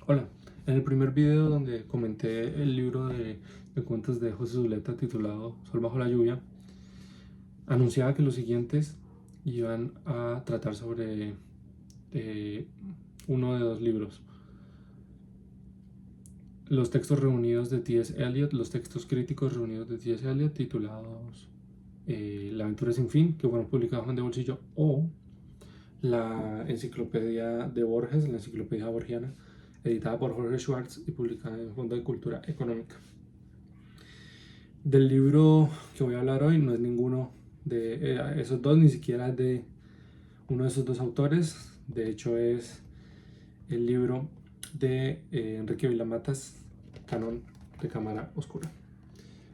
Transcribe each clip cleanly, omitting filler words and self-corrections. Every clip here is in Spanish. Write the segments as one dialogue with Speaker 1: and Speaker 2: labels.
Speaker 1: Hola, en el primer video donde comenté el libro de cuentos de José Zuleta titulado Sol bajo la lluvia, anunciaba que los siguientes iban a tratar sobre eh, uno de dos libros. Los textos reunidos de T.S. Eliot, los textos críticos reunidos de T.S. Eliot titulados La aventura sin fin, que fueron publicados en De Bolsillo, o la enciclopedia de Borges, la enciclopedia borgiana, editada por Jorge Schwartz y publicada en el Fondo de Cultura Económica. Del libro que voy a hablar hoy no es ninguno de esos dos, ni siquiera es de uno de esos dos autores. De hecho es el libro de Enrique Vilamatas, Canon de Cámara Oscura.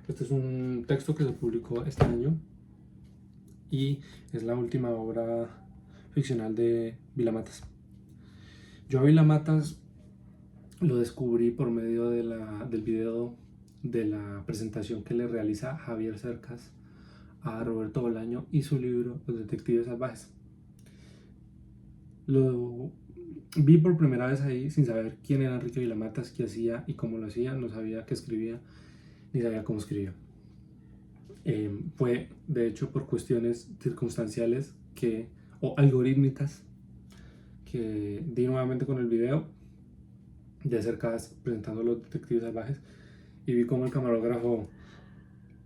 Speaker 1: Este es un texto que se publicó este año y es la última obra ficcional de Vilamatas. Yo a Vilamatas lo descubrí por medio del video de la presentación que le realiza Javier Cercas a Roberto Bolaño y su libro Los Detectives Salvajes. Lo vi por primera vez ahí sin saber quién era Enrique Vilamatas, qué hacía y cómo lo hacía. No sabía qué escribía ni sabía cómo escribía. Fue de hecho por cuestiones circunstanciales o algorítmicas que di nuevamente con el video de Cercas presentando Los Detectives Salvajes y vi cómo el camarógrafo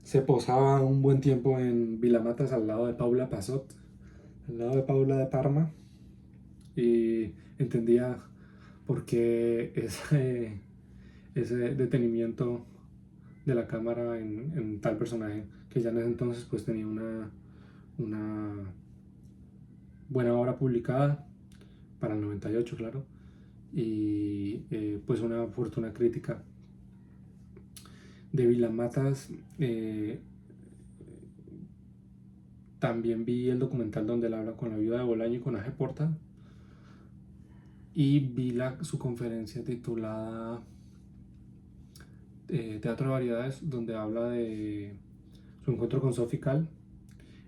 Speaker 1: se posaba un buen tiempo en Vilamatas al lado de Paula Pasot, al lado de Paula de Parma, y entendía por qué ese detenimiento de la cámara en tal personaje que ya en ese entonces pues tenía una buena obra publicada para el 98, claro, y pues una fortuna crítica de Vilamatas. También vi el documental donde él habla con la viuda de Bolaño y con Aje Porta. Y vi su conferencia titulada Teatro de Variedades, donde habla de su encuentro con Sophie Calle,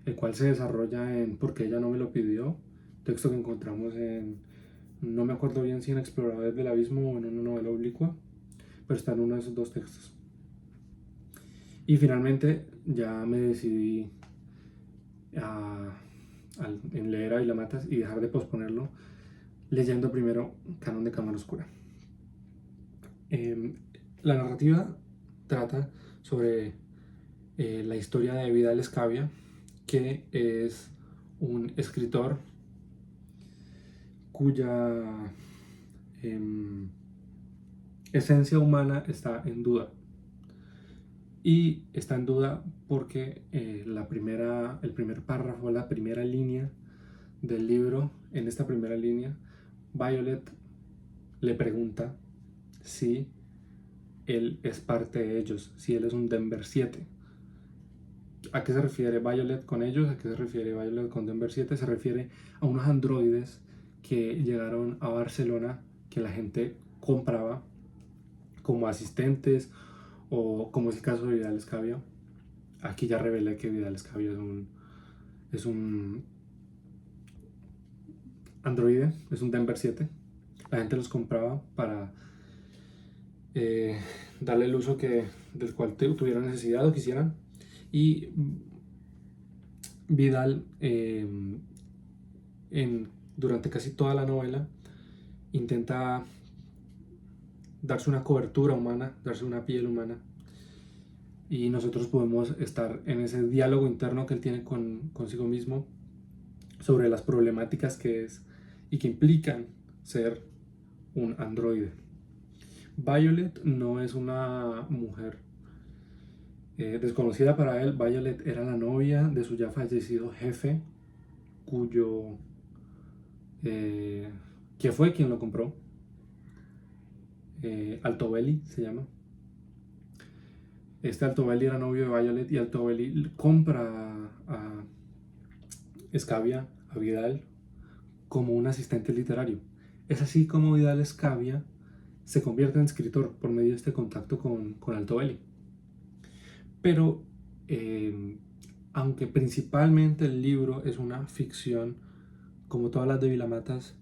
Speaker 1: el cual se desarrolla en Por qué ella no me lo pidió, texto que encontramos no me acuerdo bien si en Exploradores del Abismo o en una novela oblicua, pero está en uno de esos dos textos. Y finalmente ya me decidí en leer a Vilamatas y dejar de posponerlo, leyendo primero Canon de Cámara Oscura. La narrativa trata sobre la historia de Vidal Escavia, que es un escritor cuya esencia humana está en duda. Y está en duda porque el primer párrafo, la primera línea del libro, en esta primera línea, Violet le pregunta si él es parte de ellos, si él es un Denver 7. ¿A qué se refiere Violet con ellos? ¿A qué se refiere Violet con Denver 7? Se refiere a unos androides que llegaron a Barcelona, que la gente compraba como asistentes, o como es el caso de Vidal Escavia. Aquí ya revelé que Vidal Escavia es un androide, es un Denver 7. La gente los compraba para darle el uso del cual tuvieran necesidad o quisieran. Y Vidal, durante casi toda la novela, intenta darse una cobertura humana, darse una piel humana. Y nosotros podemos estar en ese diálogo interno que él tiene consigo mismo sobre las problemáticas que es y que implican ser un androide. Violet no es una mujer desconocida para él. Violet era la novia de su ya fallecido jefe, que fue quien lo compró. Altobelli se llama. Este Altobelli era novio de Violet y Altobelli compra a Escavia, a Vidal, como un asistente literario. Es así como Vidal Escavia se convierte en escritor por medio de este contacto con Altobelli. Pero aunque principalmente el libro es una ficción, como todas las de Vilamatas,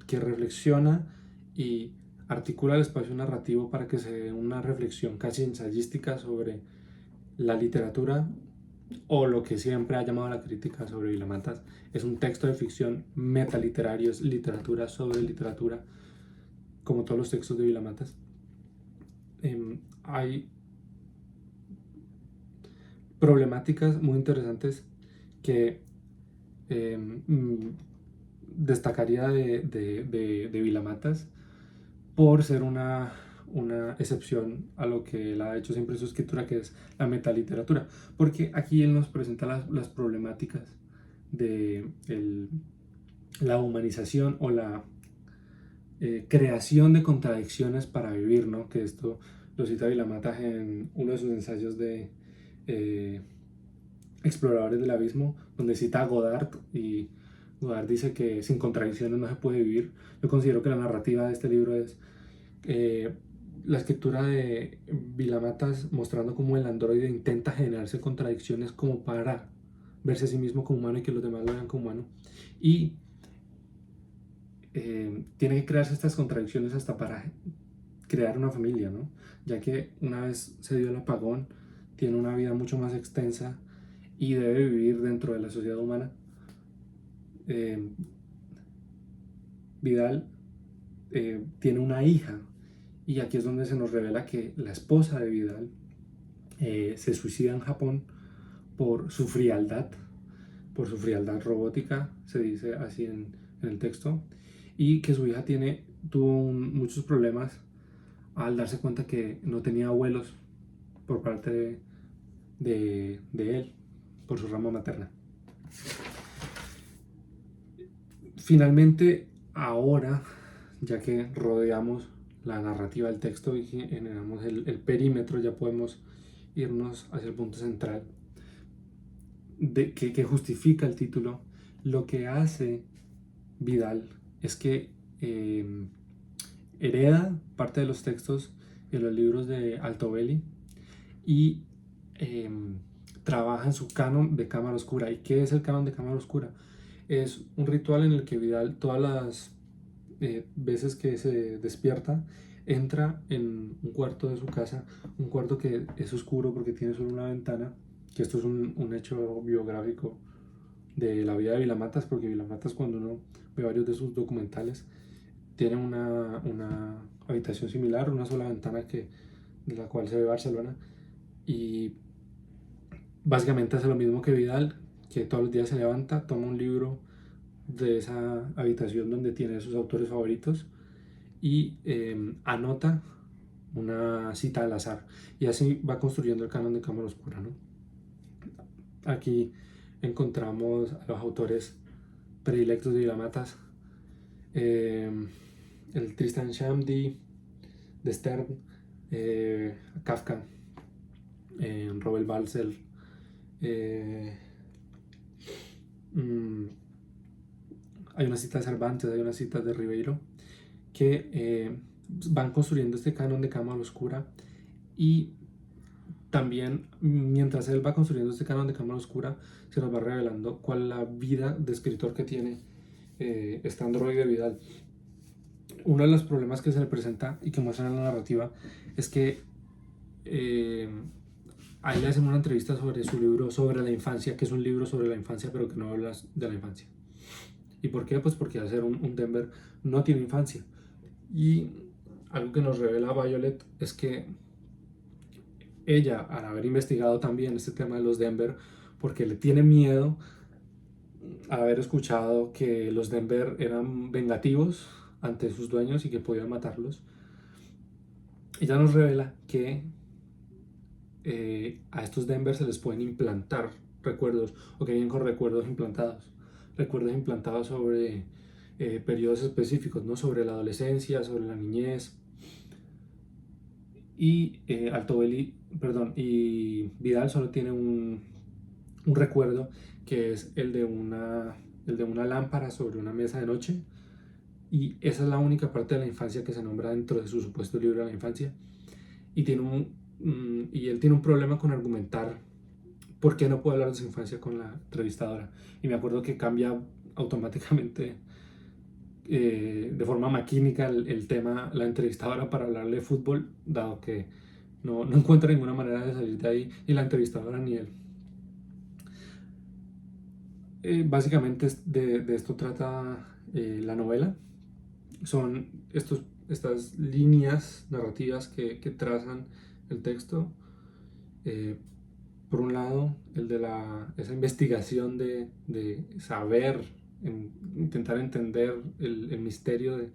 Speaker 1: que reflexiona y articula el espacio narrativo para que se dé una reflexión casi ensayística sobre la literatura, o lo que siempre ha llamado la crítica sobre Vilamatas. Es un texto de ficción metaliterario, es literatura sobre literatura, como todos los textos de Vilamatas. Hay problemáticas muy interesantes que destacaría de Vilamatas por ser una excepción a lo que él ha hecho siempre en su escritura, que es la metaliteratura, porque aquí él nos presenta las problemáticas de la humanización o la creación de contradicciones para vivir, ¿no? Que esto lo cita Vilamatas en uno de sus ensayos de Exploradores del Abismo, donde cita a Godard, y Godard dice que sin contradicciones no se puede vivir. Yo considero que la narrativa de este libro es la escritura de Vilamatas mostrando cómo el androide intenta generarse contradicciones como para verse a sí mismo como humano y que los demás lo vean como humano, y tiene que crearse estas contradicciones hasta para crear una familia, ¿no? Ya que una vez se dio el apagón, tiene una vida mucho más extensa y debe vivir dentro de la sociedad humana. Vidal tiene una hija, y aquí es donde se nos revela que la esposa de Vidal se suicida en Japón por su frialdad robótica, se dice así en el texto, y que su hija tuvo muchos problemas al darse cuenta que no tenía abuelos por parte de él, por su rama materna. Finalmente, ahora, ya que rodeamos la narrativa del texto y generamos el perímetro, ya podemos irnos hacia el punto central que justifica el título. Lo que hace Vidal es que hereda parte de los textos de los libros de Altobelli y trabaja en su canon de cámara oscura. ¿Y qué es el canon de cámara oscura? Es un ritual en el que Vidal, todas las veces que se despierta, entra en un cuarto de su casa, un cuarto que es oscuro porque tiene solo una ventana, que esto es un hecho biográfico de la vida de Vilamatas, porque Vilamatas, cuando uno ve varios de sus documentales, tiene una habitación similar, una sola ventana de la cual se ve Barcelona, y básicamente hace lo mismo que Vidal, que todos los días se levanta, toma un libro de esa habitación donde tiene sus autores favoritos y anota una cita al azar, y así va construyendo el canon de cámara oscura, ¿no? Aquí encontramos a los autores predilectos de Vilamatas, el Tristan Shandy de Stern, Kafka, Robert Balcells, hay una cita de Cervantes, hay una cita de Ribeiro, que van construyendo este canon de cámara oscura, y también mientras él va construyendo este canon de cámara oscura se nos va revelando cuál es la vida de escritor que tiene este androide Vidal. Uno de los problemas que se le presenta y que muestra en la narrativa es que ahí le hacen una entrevista sobre su libro sobre la infancia, que es un libro sobre la infancia pero que no habla de la infancia. ¿Y por qué? Pues porque al ser un Denver no tiene infancia. Y algo que nos revela Violet es que ella, al haber investigado también este tema de los Denver, porque le tiene miedo haber escuchado que los Denver eran vengativos ante sus dueños y que podían matarlos, ella nos revela que a estos Denver se les pueden implantar recuerdos, o que vienen con recuerdos implantados sobre periodos específicos, ¿no? Sobre la adolescencia, sobre la niñez. Y y Vidal solo tiene un recuerdo, que es el de una lámpara sobre una mesa de noche, y esa es la única parte de la infancia que se nombra dentro de su supuesto libro de la infancia. Y él tiene un problema con argumentar por qué no puede hablar de su infancia con la entrevistadora, y me acuerdo que cambia automáticamente de forma maquínica el tema, la entrevistadora, para hablarle de fútbol, dado que no encuentra ninguna manera de salir de ahí, ni la entrevistadora ni él. Básicamente de esto trata la novela. Son estas líneas narrativas que trazan el texto. Por un lado, esa investigación de saber, intentar entender el misterio de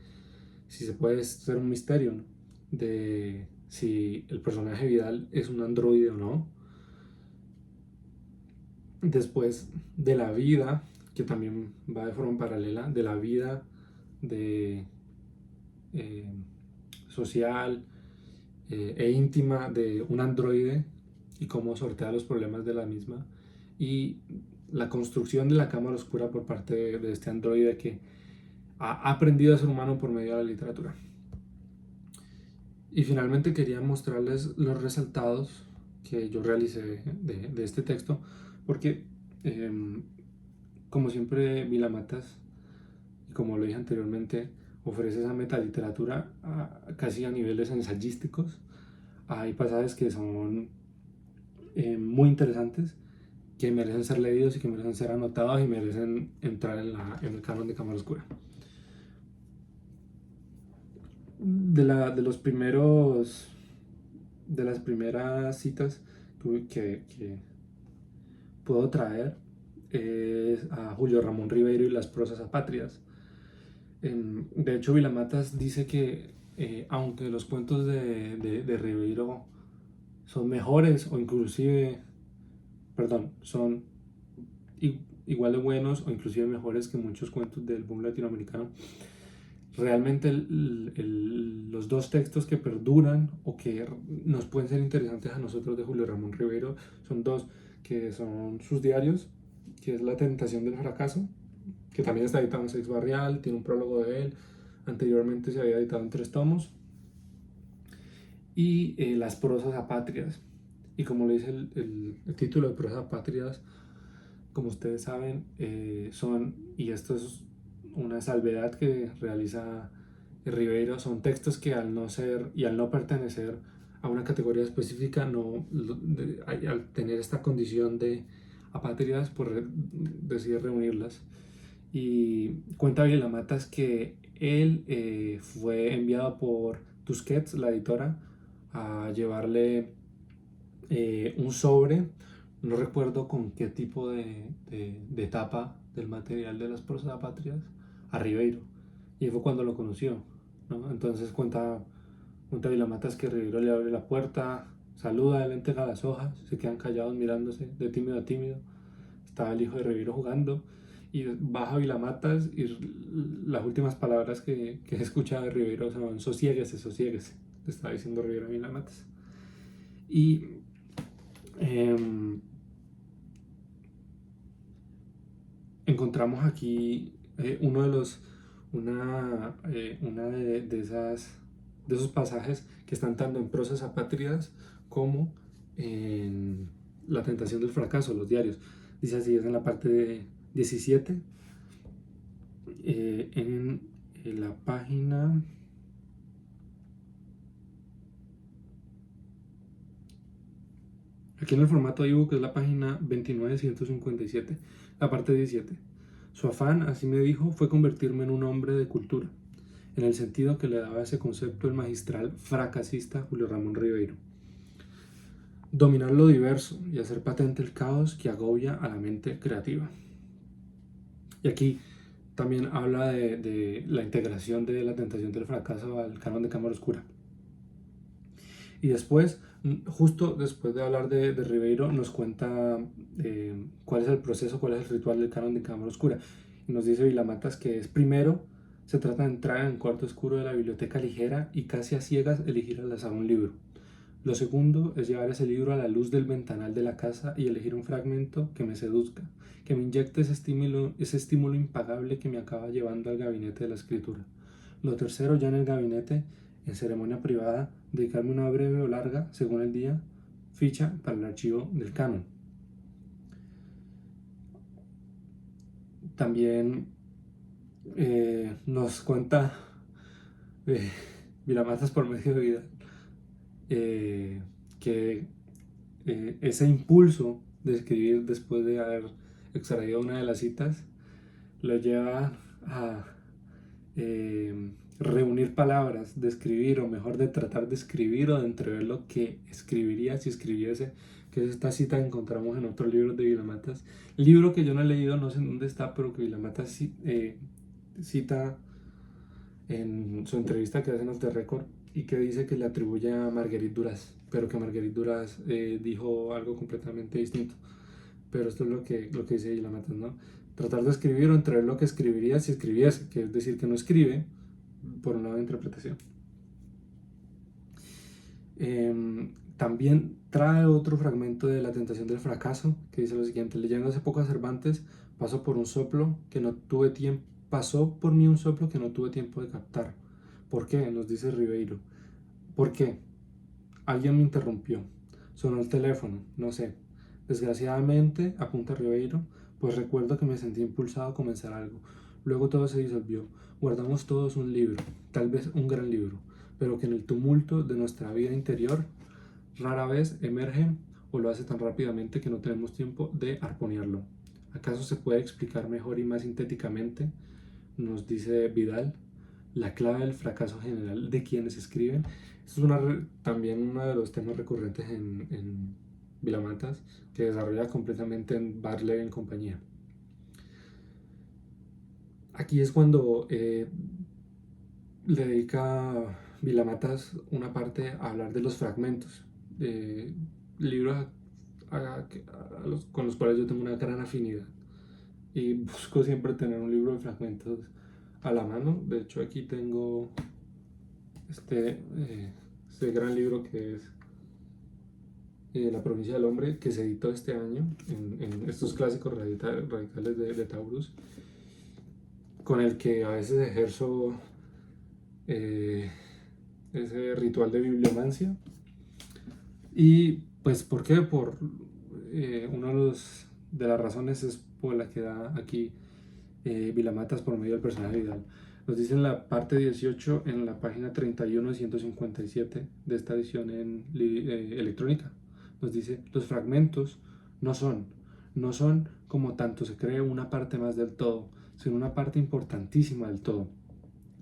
Speaker 1: si se puede ser un misterio, ¿no? De si el personaje Vidal es un androide o no. Después de la vida, que también va de forma paralela, de la vida de eh, social e íntima de un androide y cómo sortea los problemas de la misma, y la construcción de la cámara oscura por parte de este androide que ha aprendido a ser humano por medio de la literatura. Y finalmente quería mostrarles los resaltados que yo realicé de este texto, porque como siempre Vilamatas, y como lo dije anteriormente, ofrece esa metaliteratura casi a niveles ensayísticos. Hay pasajes que son muy interesantes, que merecen ser leídos y que merecen ser anotados y merecen entrar en el canon de Cámara Oscura. De las primeras citas que puedo traer es a Julio Ramón Ribeiro y las prosas apátridas. De hecho, Vilamatas dice que aunque los cuentos de Ribeiro son mejores o inclusive, perdón, son igual de buenos o inclusive mejores que muchos cuentos del boom latinoamericano, realmente los dos textos que perduran o que nos pueden ser interesantes a nosotros de Julio Ramón Ribeiro son dos, que son sus diarios, que es La tentación del fracaso, que también está editado en Seis Barrial, tiene un prólogo de él, anteriormente se había editado en 3 tomos, y Las prosas apátridas. Y como le dice el título de Prosas apátridas, como ustedes saben, y esto es una salvedad que realiza Ribeiro, son textos que al no ser y al no pertenecer a una categoría específica, al tener esta condición de apátridas, pues decide reunirlas. Y cuenta Vilamatas que él fue enviado por Tusquets, la editora, a llevarle un sobre, no recuerdo con qué tipo de tapa del material de las prosas apátridas, a Ribeiro. Y fue cuando lo conoció, ¿no? Entonces cuenta Vilamatas que Ribeiro le abre la puerta, saluda, él entrega las hojas, se quedan callados mirándose de tímido a tímido. Estaba el hijo de Ribeiro jugando y baja Vilamatas y las últimas palabras que escucha de Ribeiro son: sosiéguese, sosiéguese, le estaba diciendo Ribeiro a Vilamatas. Y encontramos aquí una de esos pasajes que están tanto en Prosas apátridas como en La tentación del fracaso, los diarios. Dice así, es en la parte 17, en la página... Aquí en el formato ebook es la página 29-157, la parte 17. Su afán, así me dijo, fue convertirme en un hombre de cultura, en el sentido que le daba ese concepto el magistral fracasista Julio Ramón Ribeiro. Dominar lo diverso y hacer patente el caos que agobia a la mente creativa. Y aquí también habla de la integración de La tentación del fracaso al canon de Cámara Oscura. Y después, justo después de hablar de Ribeiro, nos cuenta cuál es el proceso, cuál es el ritual del canon de Cámara Oscura. Y nos dice Vilamatas que es: primero, se trata de entrar en el cuarto oscuro de la biblioteca ligera y casi a ciegas elegir al azar un libro. Lo segundo es llevar ese libro a la luz del ventanal de la casa y elegir un fragmento que me seduzca, que me inyecte ese estímulo impagable que me acaba llevando al gabinete de la escritura. Lo tercero, ya en el gabinete, en ceremonia privada, dedicarme una breve o larga, según el día, ficha para el archivo del canon. También nos cuenta eh, Vilamatas por medio de Vidal que ese impulso de escribir después de haber extraído una de las citas lo lleva a reunir palabras, de escribir, o mejor de tratar de escribir o de entrever lo que escribiría si escribiese, que es esta cita que encontramos en otro libro de Vilamatas, libro que yo no he leído, no sé en dónde está, pero que Vilamatas cita en su entrevista que hacen al The Record, y que dice que le atribuye a Marguerite Duras, pero que Marguerite Duras dijo algo completamente distinto. Pero esto es lo que dice Vilamatas, ¿no? Tratar de escribir o entrever lo que escribiría si escribiese, que es decir, que no escribe por una interpretación. También trae otro fragmento de La tentación del fracaso, que dice lo siguiente: leyendo hace poco a Cervantes, pasó por mí un soplo que no tuve tiempo de captar. ¿Por qué? Nos dice Ribeiro. ¿Por qué? Alguien me interrumpió. Sonó el teléfono, no sé. Desgraciadamente, apunta Ribeiro, pues recuerdo que me sentí impulsado a comenzar algo. Luego todo se disolvió. Guardamos todos un libro, tal vez un gran libro, pero que en el tumulto de nuestra vida interior rara vez emerge o lo hace tan rápidamente que no tenemos tiempo de arponearlo. ¿Acaso se puede explicar mejor y más sintéticamente, nos dice Vidal, la clave del fracaso general de quienes escriben? Esto es también uno de los temas recurrentes en Vilamatas, que desarrolla completamente en Barley en compañía. Aquí es cuando le dedica Vilamatas una parte a hablar de los fragmentos, de libros con los cuales yo tengo una gran afinidad, y busco siempre tener un libro de fragmentos a la mano. De hecho, aquí tengo este gran libro que es La provincia del hombre, que se editó este año en estos clásicos radicales de Taurus, con el que a veces ejerzo eh, ese ritual de bibliomancia. Y pues, ¿por qué? Una de las razones es por la que da aquí Vilamatas por medio del personaje Vidal. Nos dice en la parte 18, en la página 31 de 157 de esta edición electrónica, nos dice: los fragmentos no son, no son como tanto se cree una parte más del todo, sino una parte importantísima del todo.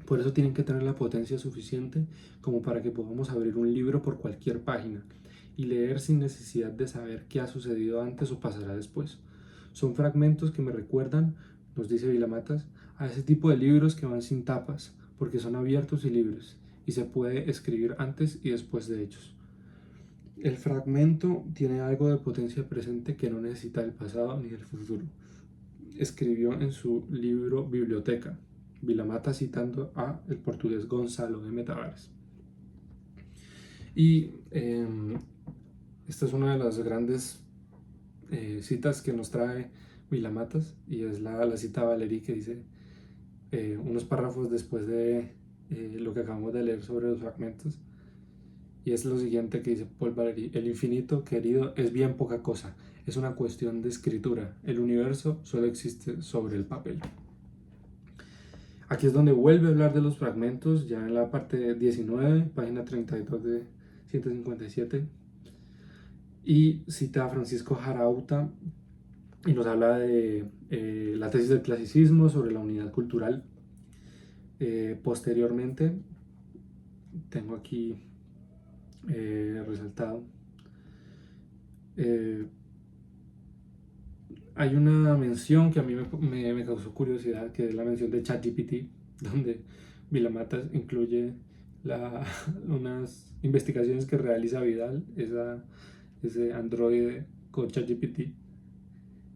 Speaker 1: Por eso tienen que tener la potencia suficiente como para que podamos abrir un libro por cualquier página y leer sin necesidad de saber qué ha sucedido antes o pasará después. Son fragmentos que me recuerdan, nos dice Vilamatas, a ese tipo de libros que van sin tapas, porque son abiertos y libres, y se puede escribir antes y después de ellos. El fragmento tiene algo de potencia presente que no necesita el pasado ni el futuro. Escribió en su libro Biblioteca, Vilamata citando a el portugués Gonzalo de Tavares. Y esta es una de las grandes citas que nos trae Vilamatas, y es la cita Valery, que dice unos párrafos después de lo que acabamos de leer sobre los fragmentos, y es lo siguiente que dice Paul Valéry: el infinito, querido, es bien poca cosa, es una cuestión de escritura, el universo solo existe sobre el papel. Aquí es donde vuelve a hablar de los fragmentos, ya en la parte 19, página 32 de 157, y cita a Francisco Jarauta y nos habla de la tesis del clasicismo sobre la unidad cultural. Posteriormente, tengo aquí resaltado, hay una mención que a mí me causó curiosidad, que es la mención de ChatGPT, donde Vilamatas incluye unas investigaciones que realiza Vidal, ese androide con ChatGPT,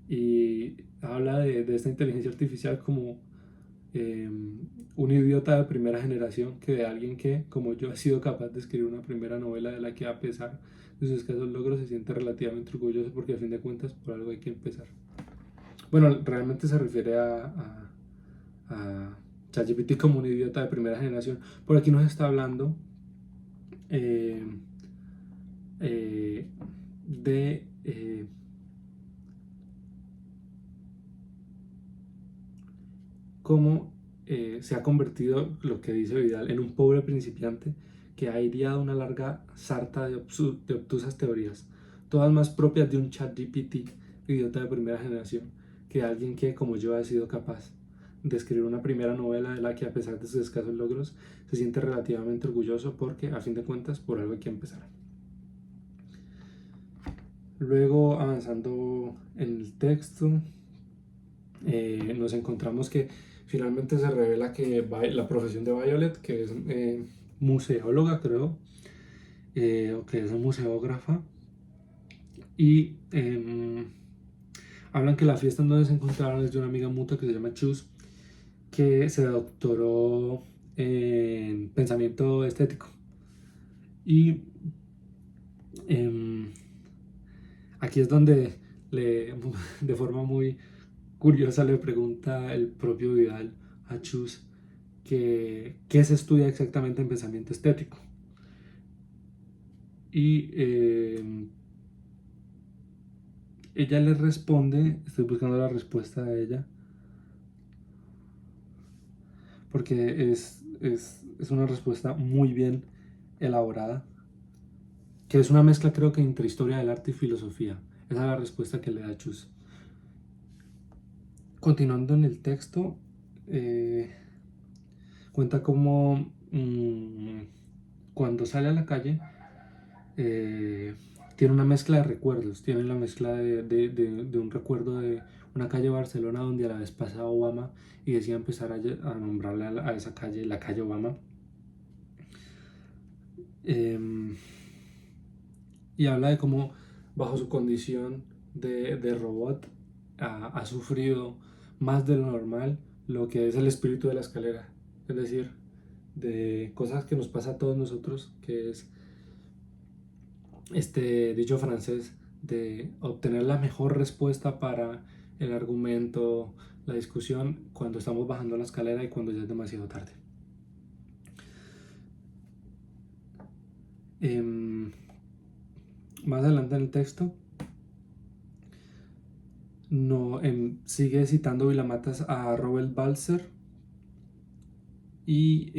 Speaker 1: y habla de esta inteligencia artificial como un idiota de primera generación, que de alguien que, como yo, ha sido capaz de escribir una primera novela de la que, a pesar de sus escasos logros, se siente relativamente orgulloso, porque a fin de cuentas por algo hay que empezar. Bueno, realmente se refiere a ChatGPT como un idiota de primera generación. Por aquí nos está hablando de cómo se ha convertido, lo que dice Vidal, en un pobre principiante que ha ideado una larga sarta de obtusas teorías, todas más propias de un ChatGPT idiota de primera generación que de alguien que, como yo, ha sido capaz de escribir una primera novela de la que, a pesar de sus escasos logros, se siente relativamente orgulloso porque, a fin de cuentas, por algo hay que empezar. Luego, avanzando en el texto, nos encontramos que finalmente se revela que la profesión de Violet, que es museóloga, creo, o que es museógrafa, y hablan que la fiesta en donde se encontraron es de una amiga mutua que se llama Chus, que se doctoró en pensamiento estético. Y aquí es donde de forma muy curiosa le pregunta el propio Vidal a Chus que qué se estudia exactamente en pensamiento estético. Y ella le responde, estoy buscando la respuesta de ella, porque es una respuesta muy bien elaborada, que es una mezcla, creo que, entre historia del arte y filosofía. Esa es la respuesta que le da Chus. Continuando en el texto, cuenta cómo cuando sale a la calle tiene una mezcla de recuerdos. Tiene la mezcla de un recuerdo de una calle de Barcelona donde a la vez pasaba Obama y decía empezar a nombrarle a esa calle la calle Obama. Y habla de cómo bajo su condición de robot ha sufrido más de lo normal lo que es el espíritu de la escalera, es decir, de cosas que nos pasa a todos nosotros, que es este dicho francés de obtener la mejor respuesta para el argumento, la discusión, cuando estamos bajando la escalera y cuando ya es demasiado tarde. Más adelante en el texto sigue citando Vilamatas a Robert Balser y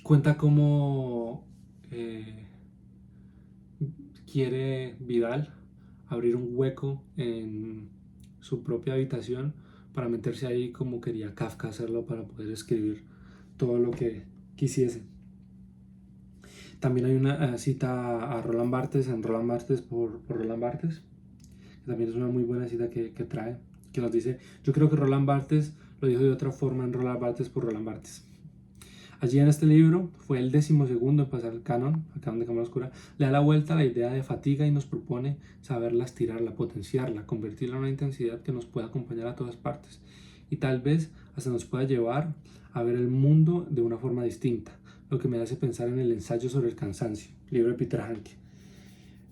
Speaker 1: cuenta cómo quiere Vidal abrir un hueco en su propia habitación para meterse ahí como quería Kafka hacerlo para poder escribir todo lo que quisiese. También hay una cita a Roland Barthes en Roland Barthes por Roland Barthes, que también es una muy buena cita que trae, que nos dice, yo creo que Roland Barthes lo dijo de otra forma en Roland Barthes por Roland Barthes. Allí en este libro fue el 12º en pasar el canon de Cámara Oscura, le da la vuelta a la idea de fatiga y nos propone saberla estirarla, potenciarla, convertirla en una intensidad que nos pueda acompañar a todas partes y tal vez hasta nos pueda llevar a ver el mundo de una forma distinta, lo que me hace pensar en el ensayo sobre el cansancio, libro de Peter Hanke.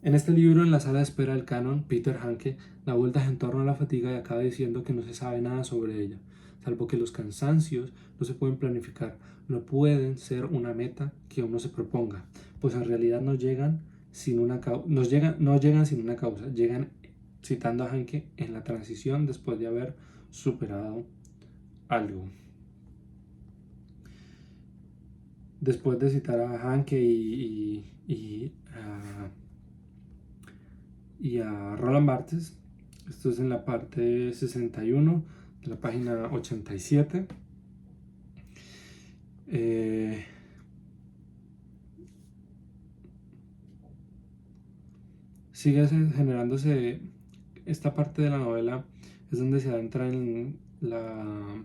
Speaker 1: En este libro, en la sala de espera del canon, Peter Hanke da vueltas en torno a la fatiga y acaba diciendo que no se sabe nada sobre ella, salvo que los cansancios no se pueden planificar, no pueden ser una meta que uno se proponga, pues en realidad no llegan sin una causa, llegan, citando a Hanke, en la transición después de haber superado algo. Después de citar a Hanke y a Roland Barthes, esto es en la parte 61 de la página 87. Sigue generándose esta parte de la novela, es donde se adentra en la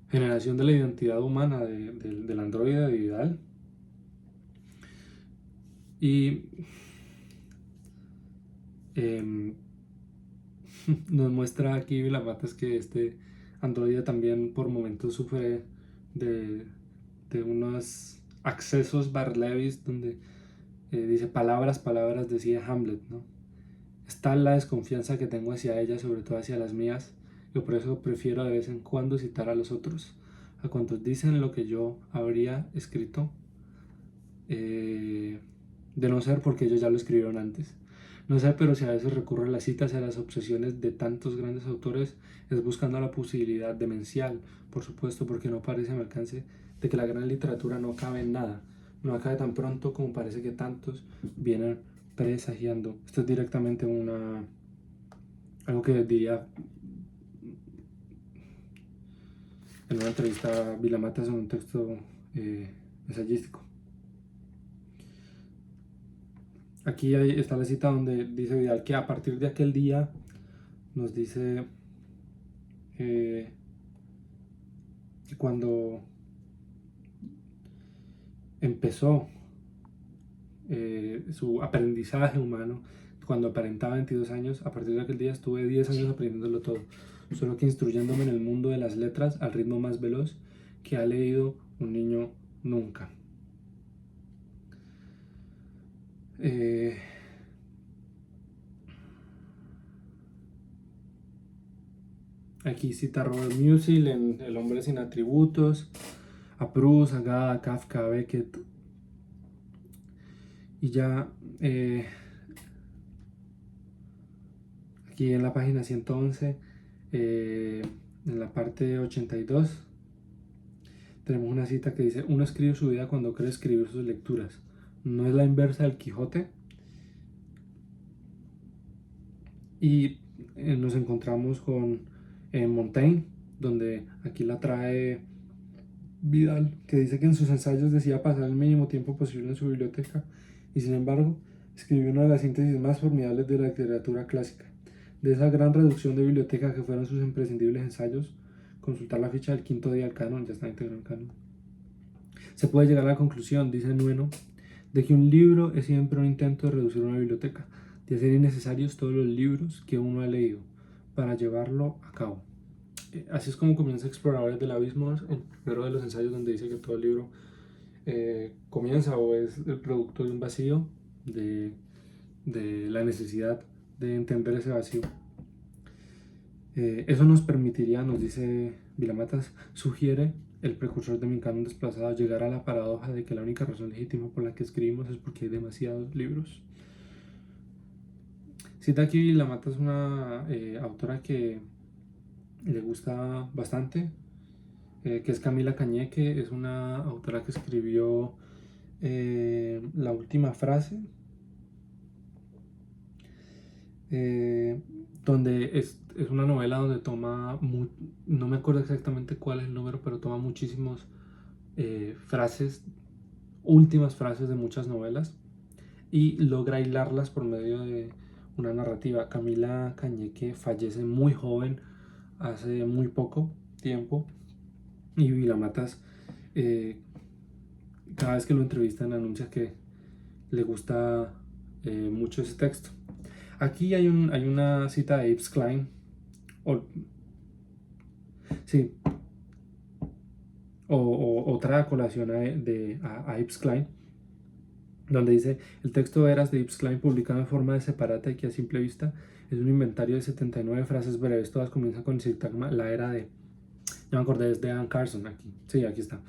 Speaker 1: generación de la identidad humana del androide de Vidal. Y nos muestra aquí Vilamatas que este androide también por momentos sufre de unos accesos barlevis donde dice palabras, decía Hamlet, ¿no? Es tal la desconfianza que tengo hacia ella, sobre todo hacia las mías, que por eso prefiero de vez en cuando citar a los otros, a cuantos dicen lo que yo habría escrito, de no ser porque ellos ya lo escribieron antes. No sé, pero si a veces recurro a las citas y a las obsesiones de tantos grandes autores, es buscando la posibilidad demencial, por supuesto, porque no parece a mi alcance de que la gran literatura no cabe en nada, no acabe tan pronto como parece que tantos vienen presagiando. Esto es directamente algo que diría en una entrevista a Vilamatas en un texto ensayístico. Aquí está la cita donde dice Vidal que a partir de aquel día nos dice que cuando empezó su aprendizaje humano, cuando aparentaba 22 años, a partir de aquel día estuve 10 años aprendiéndolo todo, solo que instruyéndome en el mundo de las letras al ritmo más veloz que ha leído un niño nunca. Aquí cita a Robert Musil en El hombre sin atributos, a Proust, a Gada, a Kafka, a Beckett. Y ya aquí en la página 111, en la parte 82, tenemos una cita que dice: uno escribe su vida cuando cree escribir sus lecturas. No es la inversa del Quijote. Y nos encontramos con Montaigne, donde aquí la trae Vidal, que dice que en sus ensayos decía pasar el mínimo tiempo posible en su biblioteca, y sin embargo escribió una de las síntesis más formidables de la literatura clásica. De esa gran reducción de biblioteca que fueron sus imprescindibles ensayos, consultar la ficha del quinto día del canon, ya está integrado en canon, se puede llegar a la conclusión, dice Nueno, de que un libro es siempre un intento de reducir una biblioteca, de hacer innecesarios todos los libros que uno ha leído para llevarlo a cabo. Así es como comienza Exploradores del Abismo, el primero de los ensayos, donde dice que todo el libro comienza o es el producto de un vacío, de la necesidad de entender ese vacío. Eso nos permitiría, nos dice Vilamatas, sugiere el precursor de mi canon desplazado, llegar a la paradoja de que la única razón legítima por la que escribimos es porque hay demasiados libros. Cita aquí Vilamatas, una autora que le gusta bastante, que es Camila Cañeque. Es una autora que escribió La última frase, donde es una novela donde toma, no me acuerdo exactamente cuál es el número, pero toma muchísimas frases, últimas frases de muchas novelas, y logra hilarlas por medio de una narrativa. Camila Cañeque fallece muy joven, hace muy poco tiempo, y Vilamatas cada vez que lo entrevistan anuncia que le gusta mucho ese texto. Aquí hay una cita de Yves Klein, sí, otra colación a Yves Klein, donde dice: el texto Eras de Yves Klein, publicado en forma de separata y que a simple vista es un inventario de 79 frases breves, todas comienzan con el sintagma la era de... Ya me acordé, es de Anne Carson aquí. Sí, aquí está.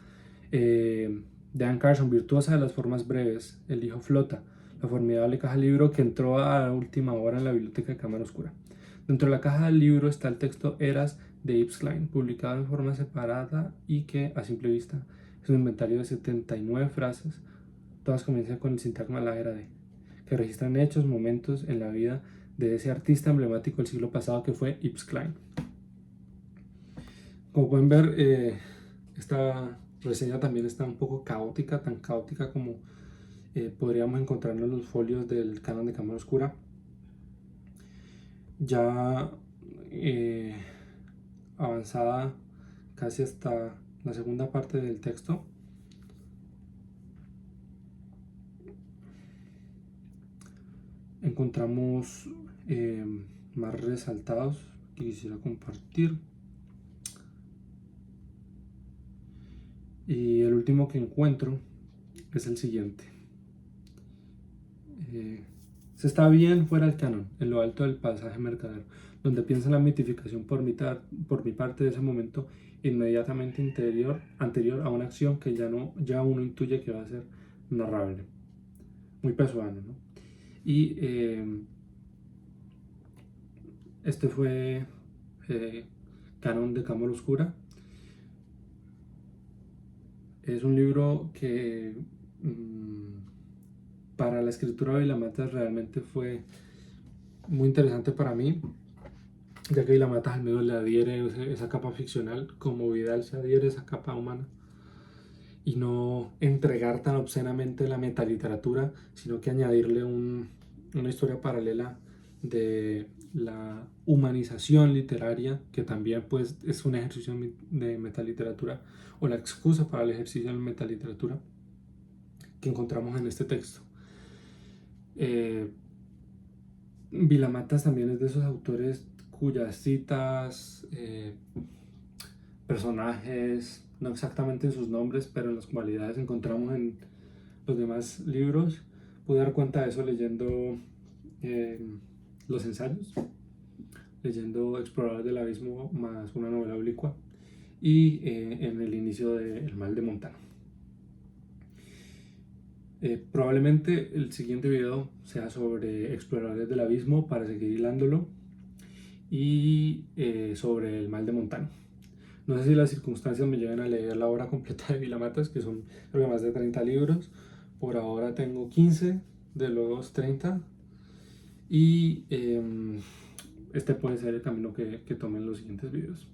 Speaker 1: De Anne Carson, virtuosa de las formas breves, el hijo flota, la formidable caja del libro que entró a última hora en la biblioteca de Cámara Oscura. Dentro de la caja del libro está el texto Eras de Yves Klein, publicado en forma separada y que, a simple vista, es un inventario de 79 frases. Todas comienzan con el sintagma la era de, que registran hechos, momentos en la vida de ese artista emblemático del siglo pasado que fue Yves Klein. Como pueden ver, esta reseña también está un poco caótica, tan caótica como podríamos encontrarlo en los folios del canon de Cámara Oscura. Ya avanzada casi hasta la segunda parte del texto, encontramos más resaltados que quisiera compartir. Y el último que encuentro es el siguiente. Se está bien fuera del canon, en lo alto del pasaje mercader, donde piensa la mitificación por mi parte de ese momento inmediatamente anterior a una acción que ya uno intuye que va a ser narrable. Muy pesuano, ¿no? Y Este fue Canon de Cámara Oscura. Es un libro que para la escritura de Vilamatas realmente fue muy interesante para mí, ya que Vilamatas al menos le adhiere esa capa ficcional, como Vidal se adhiere esa capa humana, y no entregar tan obscenamente la metaliteratura, sino que añadirle una historia paralela de la humanización literaria, que también pues es un ejercicio de metaliteratura, o la excusa para el ejercicio de metaliteratura que encontramos en este texto. Vilamatas también es de esos autores cuyas citas, personajes, no exactamente en sus nombres, pero en las cualidades encontramos en los demás libros. Pude dar cuenta de eso leyendo los ensayos, leyendo Exploradores del Abismo más una novela oblicua, y en el inicio de El mal de Montano. Probablemente el siguiente video sea sobre Exploradores del Abismo para seguir hilándolo, y sobre El mal de Montano. No sé si las circunstancias me lleven a leer la obra completa de Vilamatas, que son creo que más de 30 libros. Por ahora tengo 15 de los 30, y este puede ser el camino que tomen los siguientes videos.